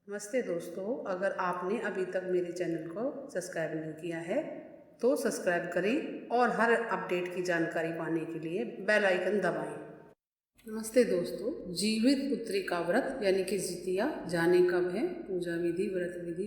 नमस्ते दोस्तों, अगर आपने अभी तक मेरे चैनल को सब्सक्राइब नहीं किया है तो सब्सक्राइब करें और हर अपडेट की जानकारी पाने के लिए बेल आइकन दबाएं। नमस्ते दोस्तों, जीवित पुत्री का व्रत यानी कि जितिया जाने कब है, पूजा विधि,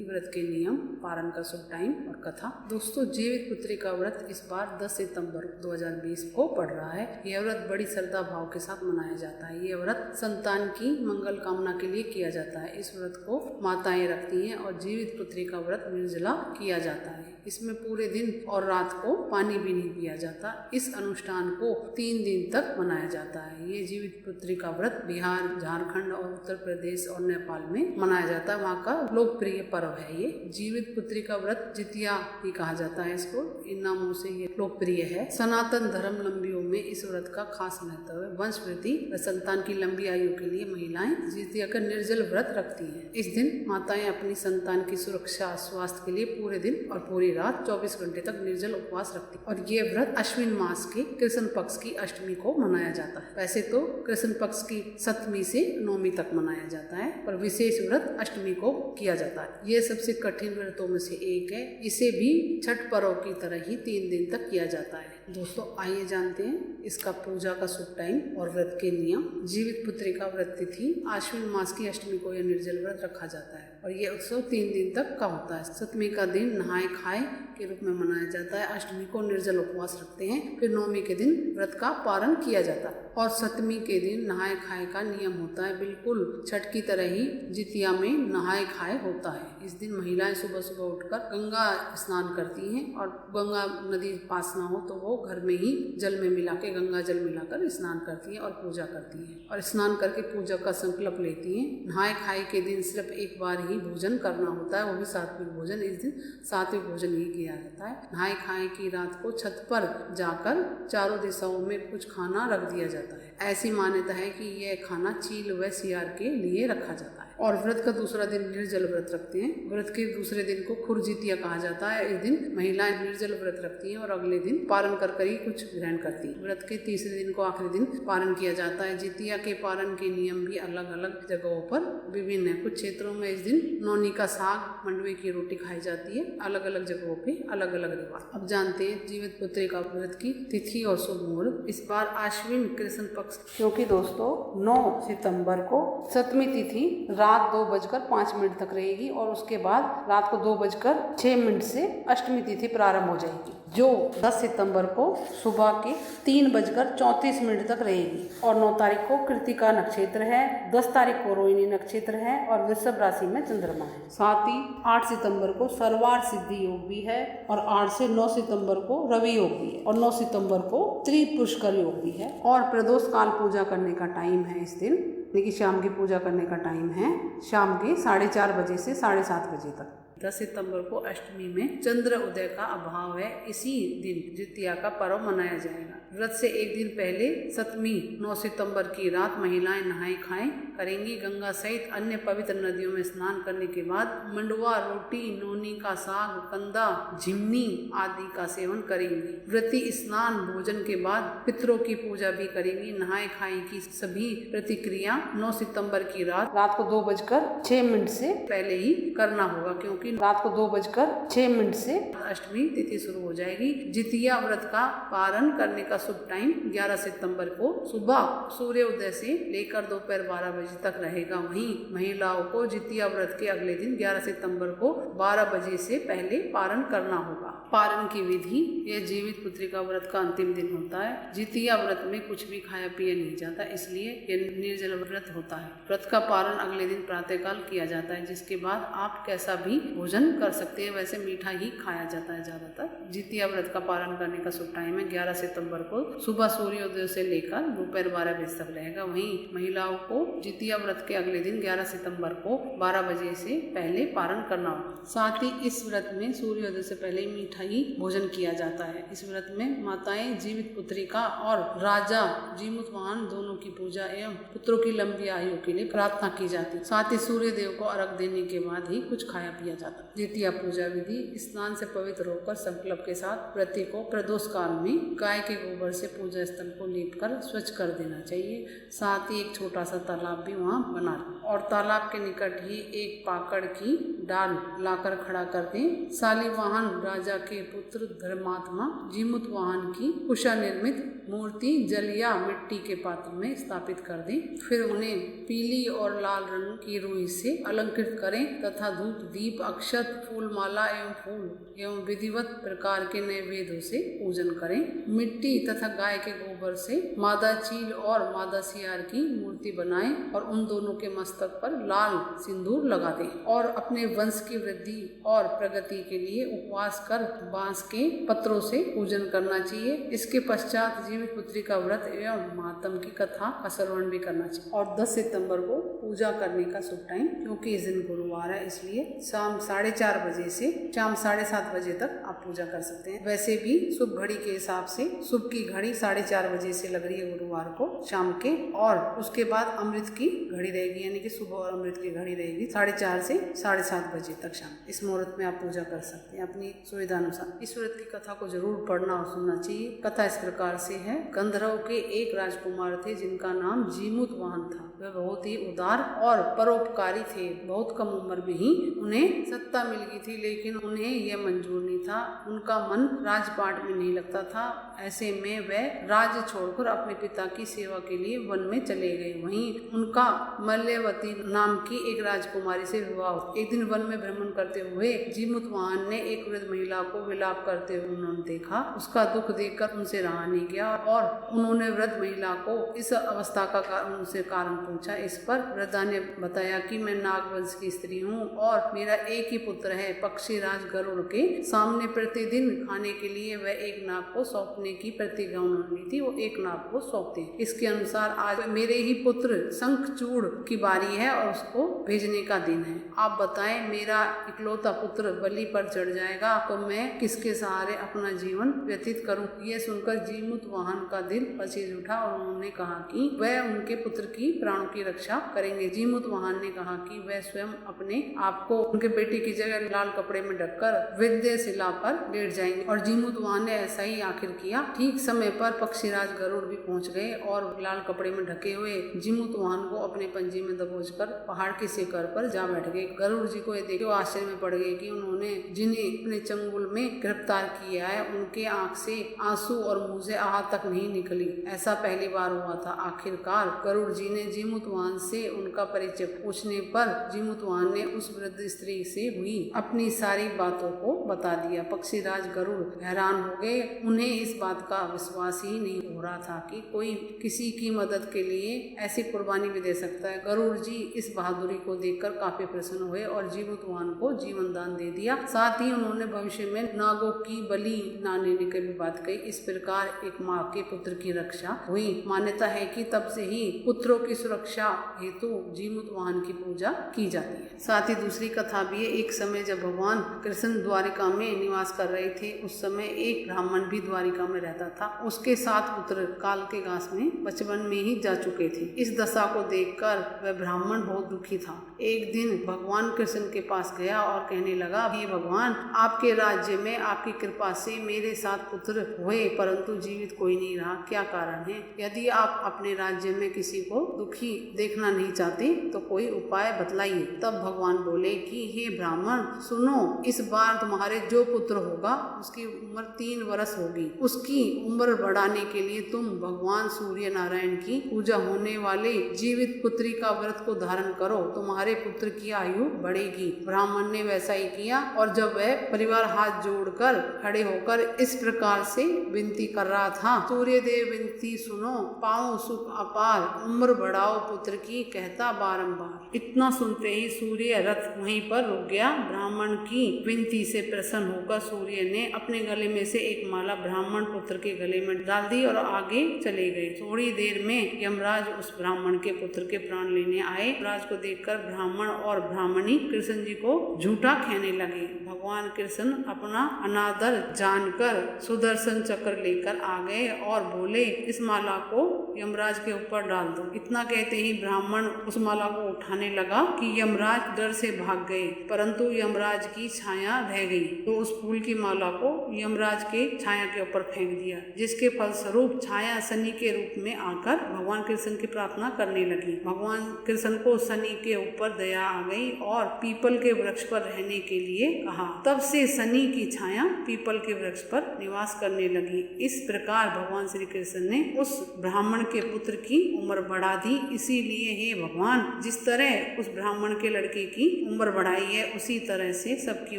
व्रत के नियम, पारण का शुभ टाइम और कथा। दोस्तों, जीवित पुत्री का व्रत इस बार 10 सितंबर 2020 को पड़ रहा है। यह व्रत बड़ी श्रद्धा भाव के साथ मनाया जाता है। यह व्रत संतान की मंगल कामना के लिए किया जाता है। इस व्रत को माताएं रखती हैं और जीवित पुत्री का व्रत निर्जला किया जाता है। इसमें पूरे दिन और रात को पानी भी नहीं पिया जाता। इस अनुष्ठान को 3 दिन तक मनाया जाता है। ये जीवित पुत्री का व्रत बिहार, झारखंड और उत्तर प्रदेश और नेपाल में मनाया जाता है। वहाँ का लोकप्रिय पर्व है। ये जीवित पुत्री का व्रत जितिया ही कहा जाता है। इसको इन नामों से ये लोकप्रिय है। सनातन धर्मावलंबियों में इस व्रत का खास महत्व है। वंश वृद्धि व संतान की लंबी आयु के लिए महिलाएं जितिया का निर्जल व्रत रखती हैं। इस दिन माताएं अपनी संतान की सुरक्षा, स्वास्थ्य के लिए पूरे दिन और पूरी रात 24 घंटे तक निर्जल उपवास रखती है। और ये व्रत अश्विन मास के कृष्ण पक्ष की अष्टमी को मनाया जाता है। वैसे तो कृष्ण पक्ष की 7वीं से 9वीं तक मनाया जाता है, पर विशेष व्रत अष्टमी को किया जाता है। यह सबसे कठिन व्रतों में से एक है। इसे भी छठ पर्व की तरह ही 3 दिन तक किया जाता है। दोस्तों, आइए जानते हैं इसका पूजा का शुभ टाइम और व्रत के नियम। जीवित पुत्री का व्रत तिथि आश्विन मास की अष्टमी को यह निर्जल व्रत रखा जाता है और यह उत्सव 3 दिन तक का होता है। 7वीं का दिन नहाए खाए के रूप में मनाया जाता है। अष्टमी को निर्जल उपवास रखते हैं। फिर 9वीं के दिन व्रत का पारण किया जाता है और 7वीं के दिन नहाए खाए का नियम होता है। बिल्कुल छठ की तरह ही जितिया में नहाए खाए होता है। इस दिन महिलाएं सुबह सुबह उठकर गंगा स्नान करती हैं और गंगा नदी पास ना हो तो वो घर में ही जल में मिला के गंगा जल मिलाकर स्नान करती हैं और पूजा करती हैं और स्नान करके पूजा का संकल्प लेती हैं। नहाए खाए के दिन सिर्फ एक बार ही भोजन करना होता है, वो भी सात्विक भोजन। इस दिन सात्विक भोजन ही किया जाता है। नहाए खाए की रात को छत पर जाकर चारों दिशाओं में कुछ खाना रख दिया जाता है। ऐसी मान्यता है कि यह खाना चील व सियार के लिए रखा जाता है। और व्रत का दूसरा दिन निर्जल व्रत रखते हैं। व्रत के दूसरे दिन को खुरजितिया कहा जाता है। इस दिन महिलाएं निर्जल व्रत रखती हैं और अगले दिन पारण कर ही कुछ ग्रहण करती हैं। व्रत के तीसरे दिन को आखिरी दिन पारण किया जाता है। जितिया के पारण के नियम भी अलग अलग जगहों पर विभिन्न है। कुछ क्षेत्रों में इस दिन नौनी का साग, मंडवे की रोटी खाई जाती है। अलग अलग जगहों पे अलग अलग रिवाज। अब जानते हैं जीवित पुत्री का व्रत की तिथि और शुभ मुहूर्त। इस बार आश्विन कृष्ण पक्ष, क्योंकि दोस्तों 9 सितंबर को 7वीं तिथि रात 2:05 तक रहेगी और उसके बाद रात को 2:06 से अष्टमी तिथि प्रारंभ हो जाएगी, जो 10 सितंबर को सुबह के 3:34 तक रहेगी। और 9 तारीख को कृतिका नक्षत्र है, 10 तारीख को रोहिणी नक्षत्र है और वृषभ राशि में चंद्रमा है। साथ ही 8 सितंबर को सर्वार सिद्धि योग भी है और 8 से 9 सितंबर को रवि योग भी है और 9 सितंबर को त्रिपुष्कर योग भी है। और प्रदोष काल पूजा करने का टाइम है इस दिन, यानी कि शाम की पूजा करने का टाइम है शाम के 4:30 बजे से 7:30 बजे तक। 10 सितंबर को अष्टमी में चंद्र उदय का अभाव है। इसी दिन जितिया का पर्व मनाया जाएगा। व्रत से एक दिन पहले 7वीं 9 सितंबर की रात महिलाएं नहाए खाए करेंगी। गंगा सहित अन्य पवित्र नदियों में स्नान करने के बाद मंडवा रोटी, नौनी का साग, कंदा, झिमनी आदि का सेवन करेंगी। व्रती स्नान भोजन के बाद पितरों की पूजा भी करेंगी। नहाए खाए की सभी प्रतिक्रिया 9 सितंबर की रात को 2:06 से पहले ही करना होगा, क्योंकि रात को 2:06 से अष्टमी तिथि शुरू हो जाएगी। जितिया व्रत का पारण करने का शुभ टाइम 11 सितंबर को सुबह सूर्योदय से लेकर दोपहर 12 बजे तक रहेगा। वहीं महिलाओं को जितिया व्रत के अगले दिन 11 सितंबर को 12 बजे से पहले पारण करना होगा। पारण की विधि, यह जीवित पुत्री का व्रत का अंतिम दिन होता है। जितिया व्रत में कुछ भी खाया पिया नहीं जाता, इसलिए यह निर्जल व्रत होता है। व्रत का पारण अगले दिन प्रातःकाल किया जाता है, जिसके बाद आप कैसा भी भोजन कर सकते हैं। वैसे मीठा ही खाया जाता है ज्यादातर। जितिया व्रत का पारण करने का शुभ टाइम है 11 सितंबर को सुबह सूर्योदय से लेकर दोपहर 12 बजे तक रहेगा। वहीं महिलाओं को जितिया व्रत के अगले दिन 11 सितंबर को 12 बजे से पहले पारण करना होगा। साथ ही इस व्रत में सूर्योदय से पहले मीठा ही भोजन किया जाता है। इस व्रत में माताएं जीवित पुत्री का और राजा जीमूतवाहन दोनों की पूजा एवं पुत्रों की लंबी आयु के लिए प्रार्थना की जाती है। साथ ही सूर्य देव को अर्घ देने के बाद ही कुछ खाया पिया जाता है। जितिया पूजा विधि, स्नान से पवित्र होकर संकल्प के साथ व्रती को प्रदोष काल में गाय के गोबर गोबर से पूजा स्थल को लीपकर स्वच्छ कर देना चाहिए। साथ ही एक छोटा सा तालाब भी वहाँ बना और तालाब के निकट ही एक पाकड़ की डाल लाकर खड़ा कर दें। शालिवाहन राजा के पुत्र धर्मात्मा जीमूतवाहन की कुशा निर्मित मूर्ति जल या मिट्टी के पात्र में स्थापित कर दें। फिर उन्हें पीली और लाल रंग की रुई से अलंकृत करें तथा धूप, दीप, अक्षत, फूल माला एवं फूल एवं विधिवत प्रकार के नैवेद्यों से पूजन करें। मिट्टी तथा गाय के गोबर से मादा चील और मादा सियार की मूर्ति बनाएं और उन दोनों के मस्तक पर लाल सिंदूर लगा दें और अपने वंश की वृद्धि और प्रगति के लिए उपवास कर बांस के पत्रों से पूजन करना चाहिए। इसके पश्चात जीवित पुत्री का व्रत एवं महात्म की कथा का श्रवण भी करना चाहिए। और 10 सितंबर को पूजा करने का शुभ टाइम, क्योंकि इस दिन गुरुवार है, इसलिए शाम 4:30 बजे से शाम 7:30 बजे तक आप पूजा कर सकते हैं। वैसे भी शुभ घड़ी के हिसाब से शुभ की घड़ी 4:30 बजे से लग रही है गुरुवार को शाम के, और उसके बाद अमृत की घड़ी रहेगी, यानी कि सुबह और अमृत की घड़ी रहेगी 4:30 से 7:30 बजे तक शाम। इस मुहूर्त में आप पूजा कर सकते हैं अपनी सुविधा अनुसार। इस व्रत की कथा को जरूर पढ़ना और सुनना चाहिए। कथा इस प्रकार से है। गंधर्व के एक राजकुमार थे जिनका नाम जीमूतवाहन था। वह बहुत ही उदार और परोपकारी थे। बहुत कम उम्र में ही उन्हें सत्ता मिल गई थी, लेकिन उन्हें यह मंजूर नहीं था। उनका मन राजपाट में नहीं लगता था। ऐसे में वह राज्य छोड़कर अपने पिता की सेवा के लिए वन में चले गए। वहीं उनका मल्यवती नाम की एक राजकुमारी से विवाह हुआ। एक दिन वन में भ्रमण करते हुए जीमूतवाहन ने एक वृद्ध महिला को विलाप करते हुए उन्होंने देखा। उसका दुख देखकर उनसे रहा नहीं गया और उन्होंने वृद्ध महिला को इस अवस्था का उनसे कारण पूछा। इस पर वृद्धा ने बताया कि मैं नागवंश की स्त्री हूँ और मेरा एक ही पुत्र है। पक्षीराज गरुड़ के सामने प्रतिदिन खाने के लिए वह एक नाग को सौंपने की प्रतिज्ञा उन्होंने ली थी। वो एक नाग को सौंपते। इसके अनुसार आज मेरे ही पुत्र शंखचूड़ की बारी है और उसको भेजने का दिन है। आप बताएं, मेरा इकलौता पुत्र बलि पर चढ़ जाएगा तो मैं किसके सहारे अपना जीवन व्यतीत करूं? यह सुनकर जीमूतवाहन का दिल पसीज उठा और उन्होंने कहा कि वह उनके पुत्र की प्राणों की रक्षा करेंगे। जीमूतवाहन ने कहा कि वह स्वयं अपने आप को उनके बेटे की जगह लाल कपड़े में ढककर विद्या शिला पर लेट जाएंगे। और जीमूतवाहन ने ऐसा ही आखिर किया। ठीक समय पर पक्षीराज गरुड़ भी पहुंच गए और लाल कपड़े में ढके हुए जीमूतवाहन को अपने पंजे में दबोचकर पहाड़ के शिखर पर जा बैठ गए। गरुड़ जी को यह देख आश्चर्य में पड़ गए कि उन्होंने जिन्हें अपने चंगुल में गिरफ्तार किया है उनके आंख से आंसू और मुंह से आह तक नहीं निकली। ऐसा पहली बार हुआ था। आखिरकार गरुड़ जी ने जीमूतवाहन से उनका परिचय पूछने पर जीमूतवाहन ने उस वृद्ध स्त्री से हुई अपनी सारी बातों को बता दिया। पक्षीराज गरुड़ हैरान हो गए। उन्हें इस बात का विश्वास ही नहीं हो रहा था कि कोई किसी की मदद के लिए ऐसी कुर्बानी भी दे सकता है। गरुड़ जी इस बहादुरी को देखकर काफी प्रसन्न हुए और जीमूतवाहन को जीवन दान दे दिया। साथ ही उन्होंने भविष्य में नागों की बलि न लेने की भी बात कही। इस प्रकार एक माँ के पुत्र की रक्षा हुई। मान्यता है कि तब से ही पुत्रों की सुरक्षा हेतु जीमूतवाहन की पूजा की जाती है। साथ ही दूसरी कथा भी है। एक समय जब भगवान कृष्ण द्वारिका में निवास कर रहे थे, उस समय एक ब्राह्मण भी द्वारिका में रहता था। उसके 7 पुत्र काल के घास में बचपन में ही जा चुके थे। इस दशा को देखकर वह ब्राह्मण बहुत दुखी था। एक दिन भगवान कृष्ण के पास गया और कहने लगा, हे भगवान, आपके राज्य में आपकी कृपा से मेरे 7 पुत्र हुए परंतु जीवित कोई नहीं रहा, क्या कारण है? यदि आप अपने राज्य में किसी को दुखी देखना नहीं चाहते तो कोई उपाय बतलाइए। तब भगवान बोले कि हे ब्राह्मण सुनो, इस बार तुम्हारे जो पुत्र होगा उसकी उम्र 3 वर्ष होगी। उसकी उम्र बढ़ाने के लिए तुम भगवान सूर्य नारायण की पूजा होने वाले जीवित पुत्री का व्रत को धारण करो, तुम्हारे पुत्र की आयु बढ़ेगी। ब्राह्मण ने वैसा ही किया और जब वह परिवार हाथ जोड़कर खड़े होकर इस प्रकार से विनती कर रहा था, सूर्य देव विनती सुनो, पाओ सुख अपार, उम्र बढ़ाओ पुत्र की, कहता बारंबार। इतना सुनते ही सूर्य रथ वहीं पर रुक गया। ब्राह्मण की विनती से प्रसन्न होकर सूर्य ने अपने गले में से एक माला ब्राह्मण पुत्र के गले में डाल दी और आगे चले गए। थोड़ी देर में यमराज उस ब्राह्मण के पुत्र के प्राण लेने आए। यमराज को देखकर ब्राह्मण और ब्राह्मणी कृष्ण जी को झूठा कहने लगे। भगवान कृष्ण अपना अनादर जानकर सुदर्शन चक्र लेकर आ गए और बोले, इस माला को यमराज के ऊपर डाल दो। इतना कहते ही ब्राह्मण उस माला को उठाने लगा कि यमराज डर से भाग गए, परंतु यमराज की छाया रह गई। तो उस फूल की माला को यमराज के छाया के ऊपर फेंक दिया, जिसके फलस्वरूप छाया शनि के रूप में आकर भगवान कृष्ण की प्रार्थना करने लगी। भगवान कृष्ण को शनि के ऊपर दया आ गई और पीपल के वृक्ष पर रहने के लिए कहा। तब से शनि की छाया पीपल के वृक्ष पर निवास करने लगी। इस प्रकार भगवान श्री कृष्ण ने उस ब्राह्मण के पुत्र की उम्र बढ़ा दी। इसीलिए हे भगवान, जिस तरह उस ब्राह्मण के लड़के की उम्र बढ़ाई है, उसी तरह से सबकी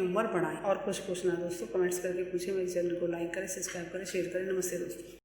उम्र बढ़ाई। और कुछ पूछना दोस्तों कमेंट्स करके पूछे। मेरे चैनल को लाइक करें, सब्सक्राइब करें, शेयर करें। नमस्ते दोस्तों।